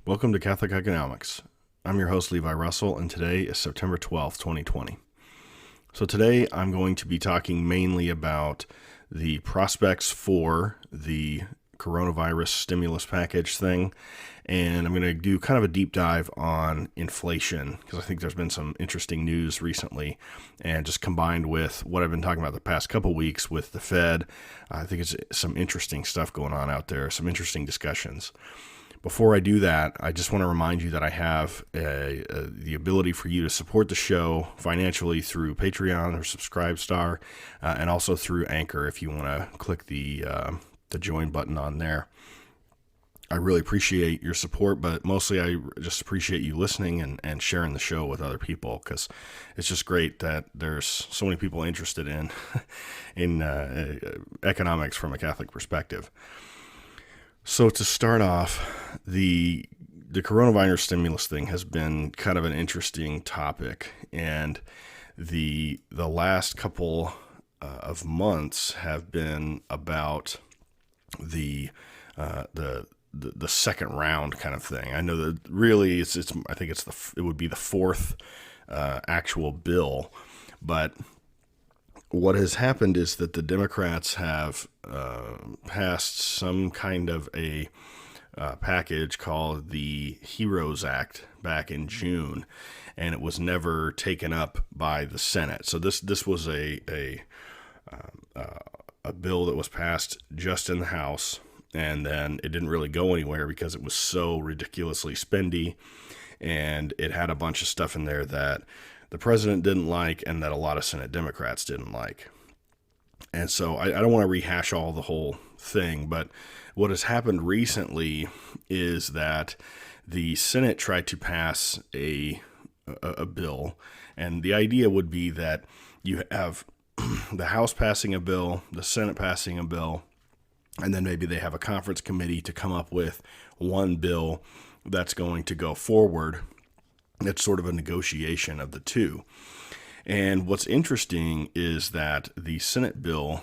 Welcome to Catholic Economics. I'm your host, Levi Russell, and today is September 12th, 2020. So today I'm going to be talking mainly about the prospects for the coronavirus stimulus package thing, and I'm going to do kind of a deep dive on inflation because I think there's been some interesting news recently, and just combined with what I've been talking about the past couple weeks with the Fed, I think it's some interesting stuff going on out there, some interesting discussions. Before I do that, I just want to remind you that I have the ability for you to support the show financially through Patreon or Subscribestar, and also through Anchor if you want to click the join button on there. I really appreciate your support, but mostly I just appreciate you listening and sharing the show with other people, because it's just great that there's so many people interested in economics from a Catholic perspective. So to start off, the coronavirus stimulus thing has been kind of an interesting topic, and the last couple of months have been about the second round kind of thing. I know that really I think it would be the fourth actual bill, but what has happened is that the Democrats have passed some kind of a package called the HEROES Act back in June, and it was never taken up by the Senate. So this was a bill that was passed just in the House, and then it didn't really go anywhere because it was so ridiculously spendy, and it had a bunch of stuff in there that the president didn't like and that a lot of Senate Democrats didn't like. And so I don't want to rehash all the whole thing, but what has happened recently is that the Senate tried to pass a bill, and the idea would be that you have the House passing a bill, the Senate passing a bill, and then maybe they have a conference committee to come up with one bill that's going to go forward. It's sort of a negotiation of the two. And what's interesting is that the Senate bill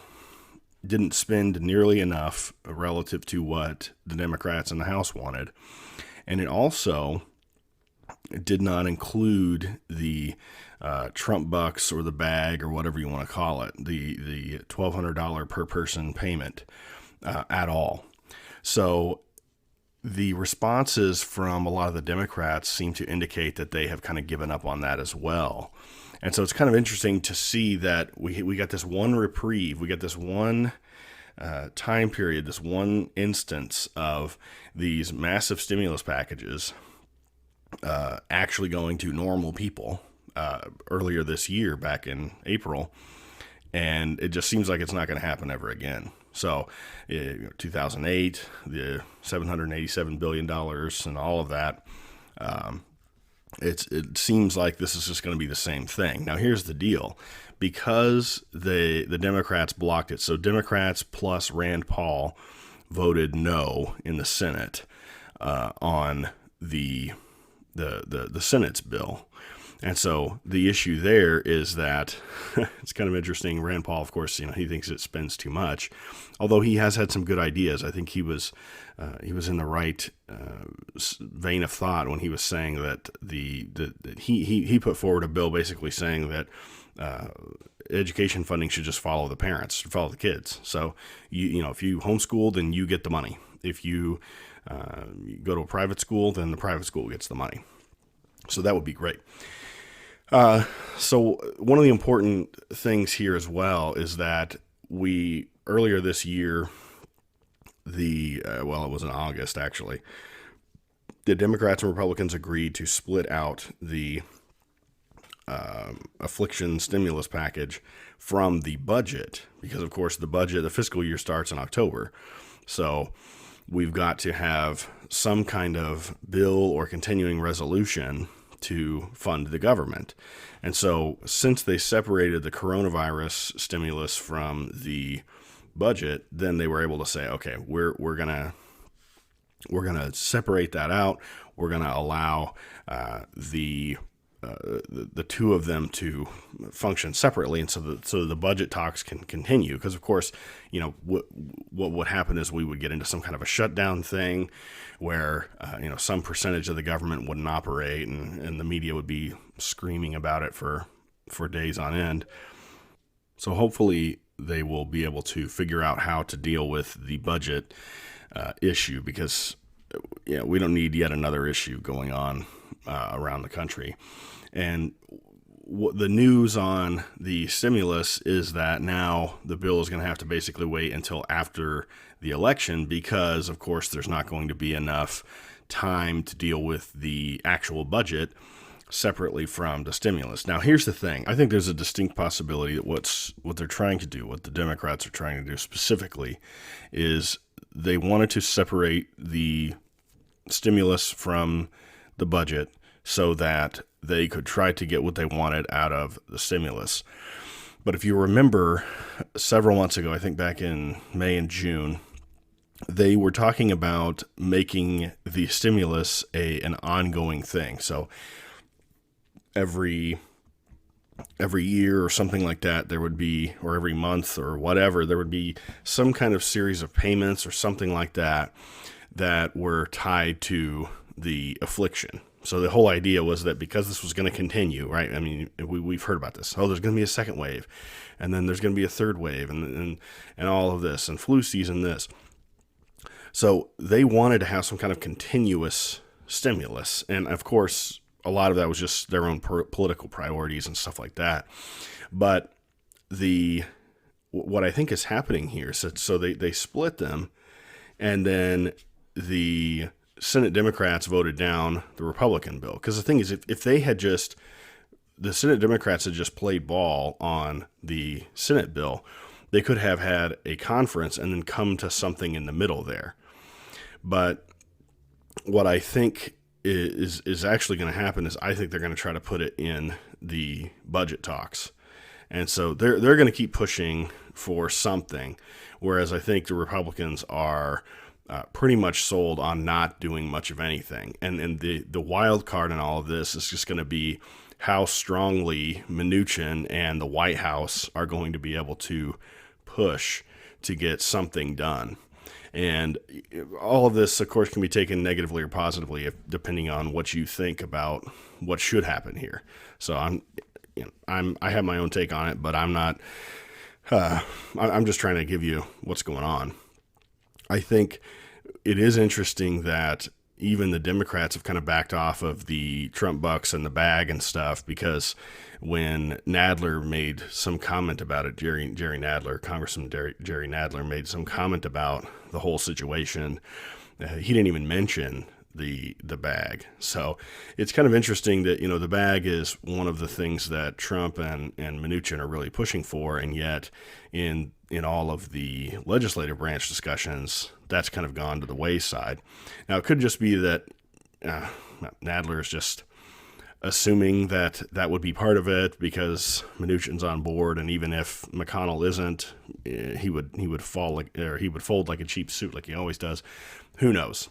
didn't spend nearly enough relative to what the Democrats in the House wanted. And it also did not include the Trumpbux or the bag or whatever you want to call it, the $1,200 per person payment at all. So the responses from a lot of the Democrats seem to indicate that they have kind of given up on that as well. And so it's kind of interesting to see that we got this one reprieve, we got this one time period, this one instance of these massive stimulus packages actually going to normal people earlier this year, back in April, and it just seems like it's not going to happen ever again. So 2008, the $787 billion and all of that, it seems like this is just going to be the same thing. Now, here's the deal. Because the Democrats blocked it, so Democrats plus Rand Paul voted no in the Senate on the Senate's bill. And so the issue there is that it's kind of interesting. Rand Paul, of course, he thinks it spends too much, although he has had some good ideas. I think he was in the right vein of thought when he was saying that he put forward a bill basically saying that education funding should just follow the parents, follow the kids. So if you homeschool, then you get the money. If you go to a private school, then the private school gets the money. So that would be great. So one of the important things here as well is that earlier this year, it was in August actually, the Democrats and Republicans agreed to split out the affliction stimulus package from the budget, because of course the fiscal year starts in October. So we've got to have some kind of bill or continuing resolution to fund the government. And so since they separated the coronavirus stimulus from the budget, then they were able to say, okay, we're going to separate that out. We're going to allow the the two of them to function separately, and so the budget talks can continue. Because of course, what would happen is we would get into some kind of a shutdown thing, where some percentage of the government wouldn't operate, and the media would be screaming about it for days on end. So hopefully they will be able to figure out how to deal with the budget issue, because we don't need yet another issue going on around the country. And the news on the stimulus is that now the bill is going to have to basically wait until after the election, because of course there's not going to be enough time to deal with the actual budget separately from the stimulus. Now, here's the thing. I think there's a distinct possibility that what they're trying to do, what the Democrats are trying to do specifically, is they wanted to separate the stimulus from the budget so that they could try to get what they wanted out of the stimulus. But if you remember, several months ago, I think back in May and June, they were talking about making the stimulus an ongoing thing. So every year or something like that, there would be, or every month or whatever, there would be some kind of series of payments or something like that were tied to the affliction. So the whole idea was that because this was going to continue, right? I mean, we've heard about this. Oh, there's going to be a second wave, and then there's going to be a third wave, and all of this, and flu season this. So they wanted to have some kind of continuous stimulus, and of course, a lot of that was just their own political priorities and stuff like that. But what I think is happening here, so they split them, and then the Senate Democrats voted down the Republican bill. Because the thing is, if the Senate Democrats had just played ball on the Senate bill, they could have had a conference and then come to something in the middle there. But what I think is actually going to happen is I think they're going to try to put it in the budget talks. And so they're going to keep pushing for something, whereas I think the Republicans are pretty much sold on not doing much of anything. And the wild card in all of this is just going to be how strongly Mnuchin and the White House are going to be able to push to get something done. And all of this, of course, can be taken negatively or positively, depending on what you think about what should happen here. So I have my own take on it, but I'm not. I'm just trying to give you what's going on. I think it is interesting that even the Democrats have kind of backed off of the Trumpbux and the bag and stuff, because when Nadler made some comment about it, Congressman Jerry Nadler made some comment about the whole situation. He didn't even mention the bag. So it's kind of interesting that, the bag is one of the things that Trump and Mnuchin are really pushing for, and yet in all of the legislative branch discussions, that's kind of gone to the wayside. Now, it could just be that Nadler is just assuming that would be part of it because Mnuchin's on board, and even if McConnell isn't, he would fold like a cheap suit like he always does. Who knows?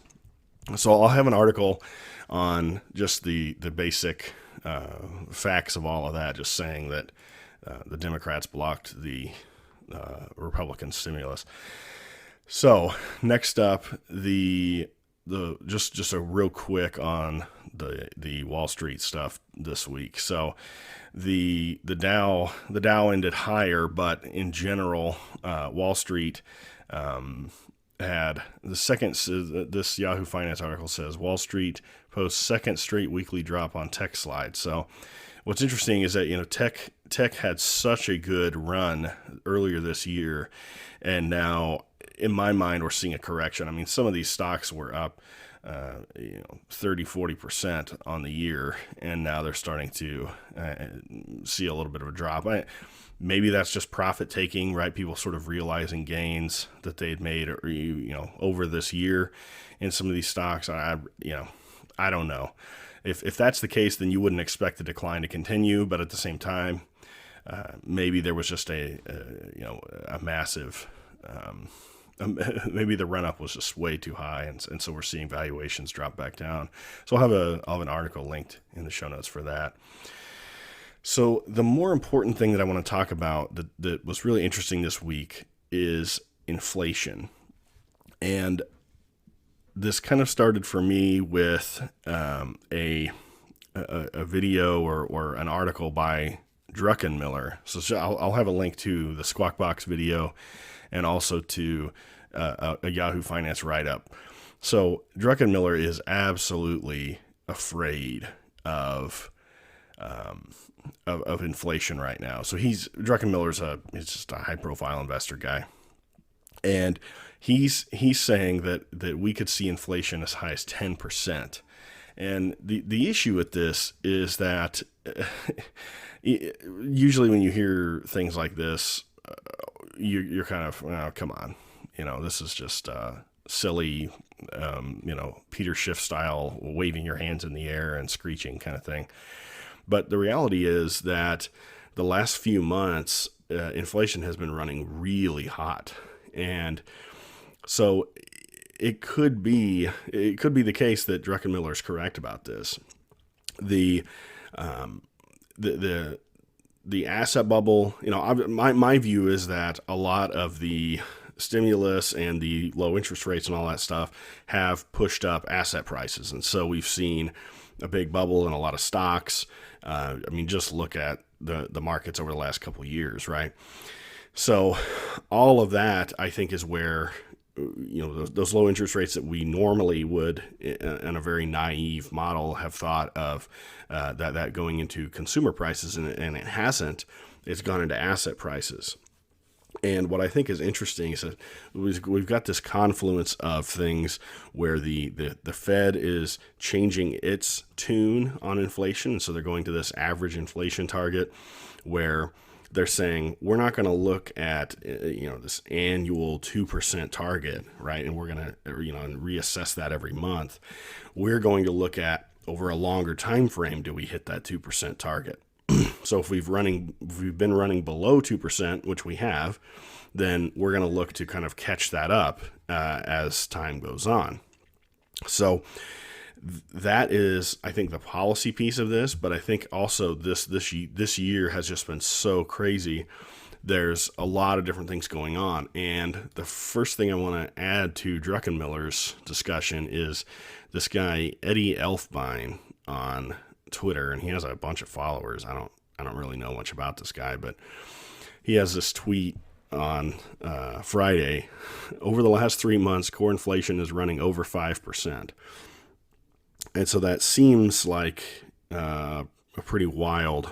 So I'll have an article on just the basic facts of all of that, just saying that the Democrats blocked the Republican stimulus. So next up, just a real quick on the Wall Street stuff this week. So the Dow ended higher, but in general, Wall Street had the second. This Yahoo Finance article says Wall Street posts second straight weekly drop on tech slide. So what's interesting is that tech had such a good run earlier this year, and now in my mind we're seeing a correction. I mean, some of these stocks were up 30-40% on the year, and now they're starting to see a little bit of a drop. Maybe that's just profit taking, right? People sort of realizing gains that they had made, over this year in some of these stocks. I don't know. If that's the case, then you wouldn't expect the decline to continue. But at the same time, maybe there was just a massive maybe the run up was just way too high, and so we're seeing valuations drop back down. So I'll have an article linked in the show notes for that. So the more important thing that I want to talk about that was really interesting this week is inflation. And this kind of started for me with a video or an article by Druckenmiller. So I'll have a link to the Squawk Box video and also to a Yahoo Finance write-up. So Druckenmiller is absolutely afraid of inflation right now. So Druckenmiller's he's just a high-profile investor guy, and he's saying that we could see inflation as high as 10%. And the issue with this is that usually when you hear things like this, you're kind of, oh, come on, this is just silly, Peter Schiff style, waving your hands in the air and screeching kind of thing. But the reality is that the last few months, inflation has been running really hot, and so it could be the case that Druckenmiller is correct about this. The asset bubble, my view is that a lot of the stimulus and the low interest rates and all that stuff have pushed up asset prices, and so we've seen a big bubble in a lot of stocks. Just look at the markets over the last couple of years, right? So all of that, I think, is where those low interest rates that we normally would, in a very naive model, have thought of that going into consumer prices, and it hasn't. It's gone into asset prices. And what I think is interesting is that we've got this confluence of things where the Fed is changing its tune on inflation. And so they're going to this average inflation target where they're saying, we're not going to look at, this annual 2% target, right? And we're going to, and reassess that every month. We're going to look at, over a longer time frame, do we hit that 2% target? So if we've been running below 2%, which we have, then we're going to look to kind of catch that up as time goes on. So that is, I think, the policy piece of this. But I think also this year has just been so crazy. There's a lot of different things going on. And the first thing I want to add to Druckenmiller's discussion is this guy, Eddy Elfenbein, on Twitter, and he has a bunch of followers. I don't really know much about this guy, but he has this tweet on Friday. Over the last 3 months, core inflation is running over 5%. And so that seems like a pretty wild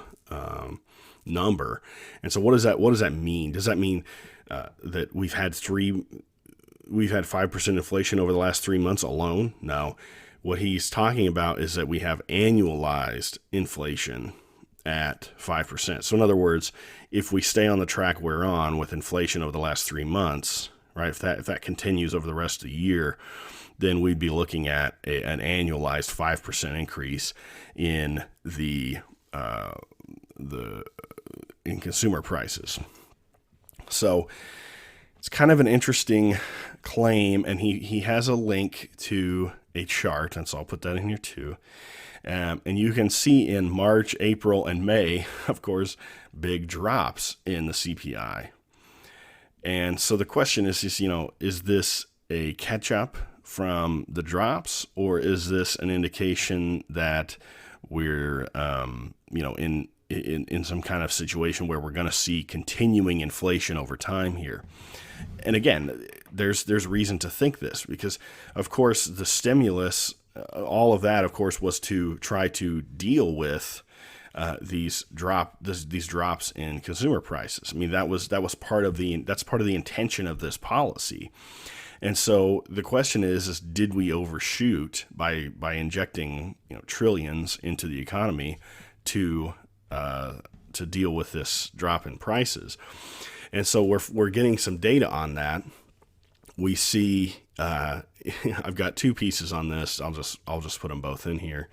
number. And so what does that mean? Does that mean that we've had 5% inflation over the last 3 months alone? No. What he's talking about is that we have annualized inflation at 5%. So in other words, if we stay on the track we're on with inflation over the last 3 months, right, if that continues over the rest of the year, then we'd be looking at an annualized 5% increase in in consumer prices. So it's kind of an interesting claim, and he has a link to a chart, and so I'll put that in here too. And you can see in March, April, and May, of course, big drops in the CPI. And so the question is this a catch-up from the drops, or is this an indication that we're, in some kind of situation where we're going to see continuing inflation over time here? And again, there's reason to think this because, of course, the stimulus, all of that, of course, was to try to deal with these drops in consumer prices. I mean, that's part of the intention of this policy. And so the question is did we overshoot by injecting trillions into the economy to deal with this drop in prices? And so we're getting some data on that. We see I've got two pieces on this. I'll just put them both in here.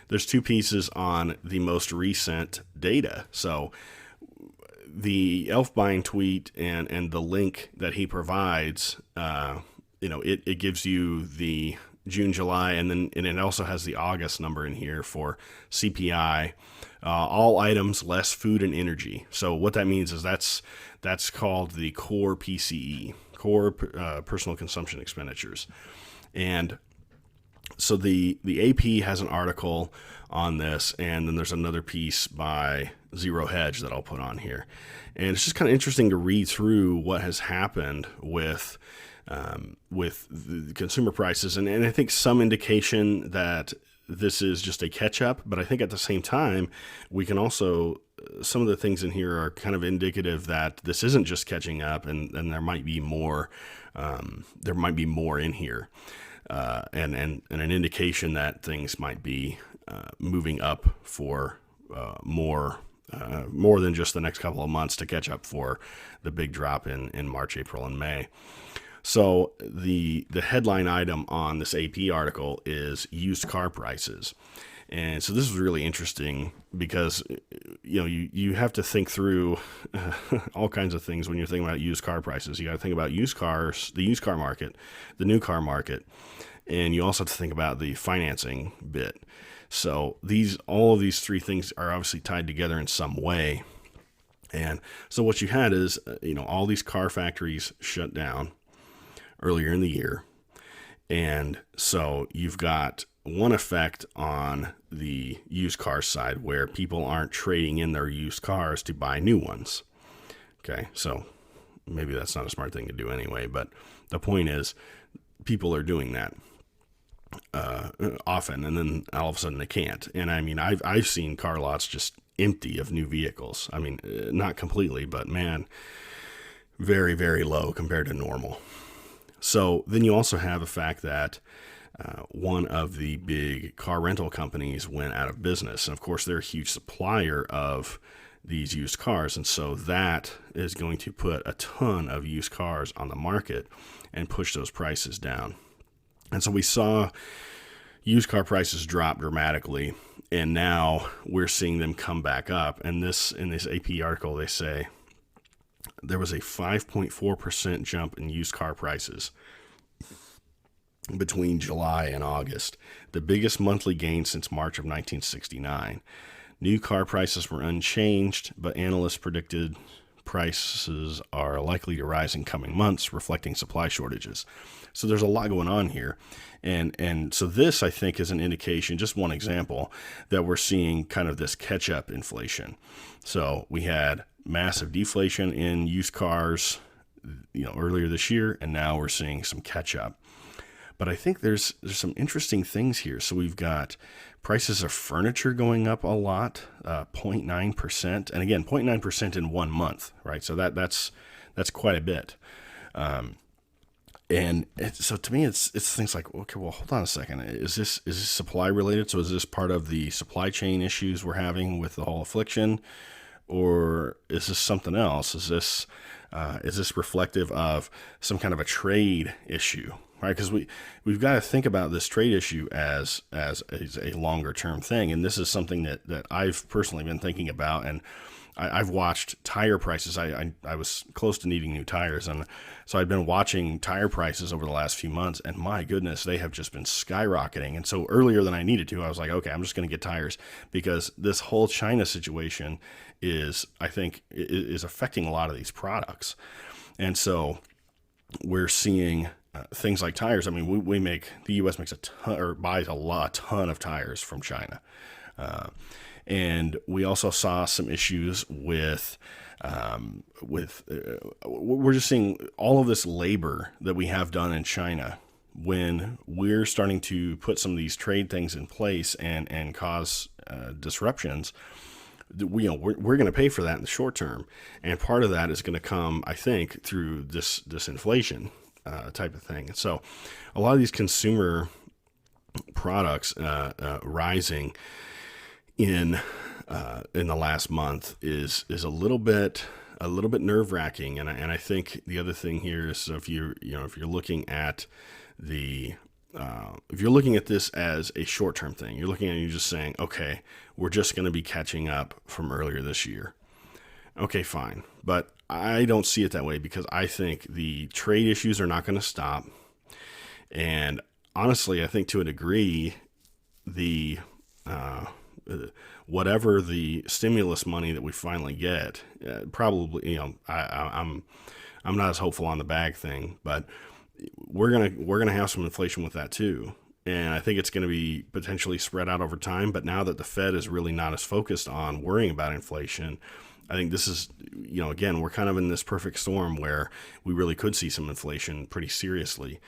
There's two pieces on the most recent data. So the Elfbein tweet and the link that he provides, it gives you the June, July, and it also has the August number in here for CPI, all items less food and energy. So what that means is that's called the core PCE, core personal consumption expenditures. And so the AP has an article on this, and then there's another piece by Zero Hedge that I'll put on here. And it's just kind of interesting to read through what has happened with the consumer prices. And I think some indication that this is just a catch up, but I think at the same time, we can also, some of the things in here are kind of indicative that this isn't just catching up, and there might be more, in here. And an indication that things might be moving up for more than just the next couple of months to catch up for the big drop in March, April, and May. So the headline item on this AP article is used car prices. And so this is really interesting because, you have to think through all kinds of things when you're thinking about used car prices. You got to think about used cars, the used car market, the new car market, and you also have to think about the financing bit. So all of these three things are obviously tied together in some way. And so what you had is, all these car factories shut down earlier in the year. And so you've got one effect on the used car side where people aren't trading in their used cars to buy new ones. Okay, so maybe that's not a smart thing to do anyway, but the point is people are doing that often, and then all of a sudden they can't. And I mean, I've seen car lots just empty of new vehicles. I mean, not completely, but man, very, very low compared to normal. So then you also have the fact that one of the big car rental companies went out of business. And of course, they're a huge supplier of these used cars. And so that is going to put a ton of used cars on the market and push those prices down. And so we saw used car prices drop dramatically, and now we're seeing them come back up. And in this AP article, they say there was a 5.4% jump in used car prices between July and August, the biggest monthly gain since March of 1969. New car prices were unchanged, but analysts predicted prices are likely to rise in coming months, reflecting supply shortages. So there's a lot going on here. And so this, I think, is an indication, just one example, that we're seeing kind of this catch-up inflation. So we had massive deflation in used cars, earlier this year, and now we're seeing some catch-up. But I think there's some interesting things here. So we've got prices of furniture going up a lot, 0.9%. And again, 0.9% in 1 month, right? So that's quite a bit. So to me, it's things like, okay, well, hold on a second. Is this supply related? So is this part of the supply chain issues we're having with the whole affliction? Or is this something else? Is this reflective of some kind of a trade issue? Right, because we've got to think about this trade issue as a longer term thing, and this is something that I've personally been thinking about, and I've watched tire prices. I was close to needing new tires, and so I've been watching tire prices over the last few months, and my goodness, they have just been skyrocketing. And so earlier than I needed to, I was like, okay, I'm just going to get tires because this whole China situation I think is affecting a lot of these products, and so we're seeing things like tires. I mean, the U.S. makes a ton, or buys a ton of tires from China. And we also saw some issues with we're just seeing all of this labor that we have done in China when we're starting to put some of these trade things in place and cause disruptions. We're going to pay for that in the short term. And part of that is going to come, I think, through this inflation type of thing. So a lot of these consumer products rising in the last month is a little bit nerve-wracking. And I think the other thing here is, if you're looking at if you're looking at this as a short-term thing, you're just saying, okay, we're just going to be catching up from earlier this year. Okay, fine. But I don't see it that way because I think the trade issues are not going to stop. And honestly, I think to a degree, the uh, whatever the stimulus money that we finally get, probably, I'm not as hopeful on the bag thing, but we're gonna have some inflation with that too. And I think it's going to be potentially spread out over time. But now that the Fed is really not as focused on worrying about inflation, I think this is, again, we're kind of in this perfect storm where we really could see some inflation pretty seriously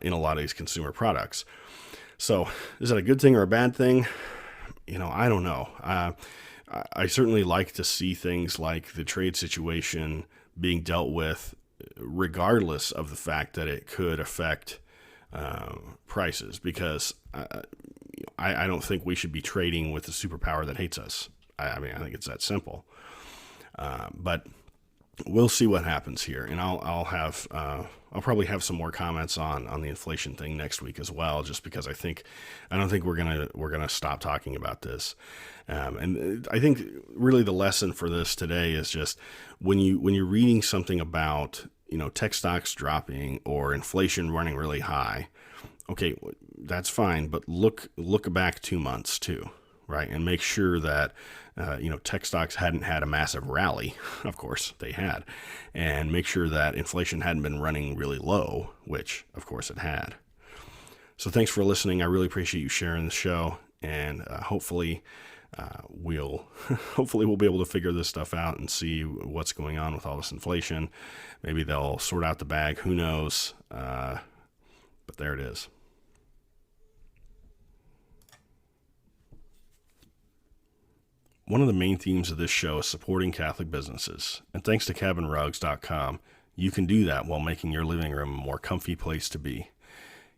in a lot of these consumer products. So is that a good thing or a bad thing? I don't know. I certainly like to see things like the trade situation being dealt with, regardless of the fact that it could affect prices, because I don't think we should be trading with a superpower that hates us. I mean, I think it's that simple. But we'll see what happens here, and I'll probably have some more comments on the inflation thing next week as well, just because I don't think we're gonna stop talking about this. And I think really the lesson for this today is just when you're reading something about tech stocks dropping or inflation running really high, okay, that's fine, but look back 2 months too, right? And make sure that tech stocks hadn't had a massive rally. Of course they had. And make sure that inflation hadn't been running really low, which of course it had. So thanks for listening. I really appreciate you sharing the show, and hopefully we'll be able to figure this stuff out and see what's going on with all this inflation. Maybe they'll sort out the bag. Who knows? But there it is. One of the main themes of this show is supporting Catholic businesses, and thanks to cabinrugs.com, you can do that while making your living room a more comfy place to be.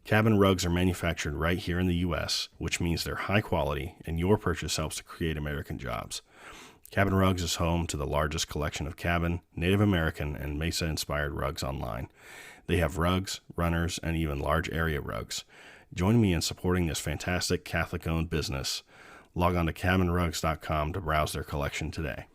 Cabin rugs are manufactured right here in the U.S., which means they're high quality, and your purchase helps to create American jobs. Cabin Rugs is home to the largest collection of cabin, Native American, and Mesa-inspired rugs online. They have rugs, runners, and even large area rugs. Join me in supporting this fantastic Catholic-owned business. Log on to cabinrugs.com to browse their collection today.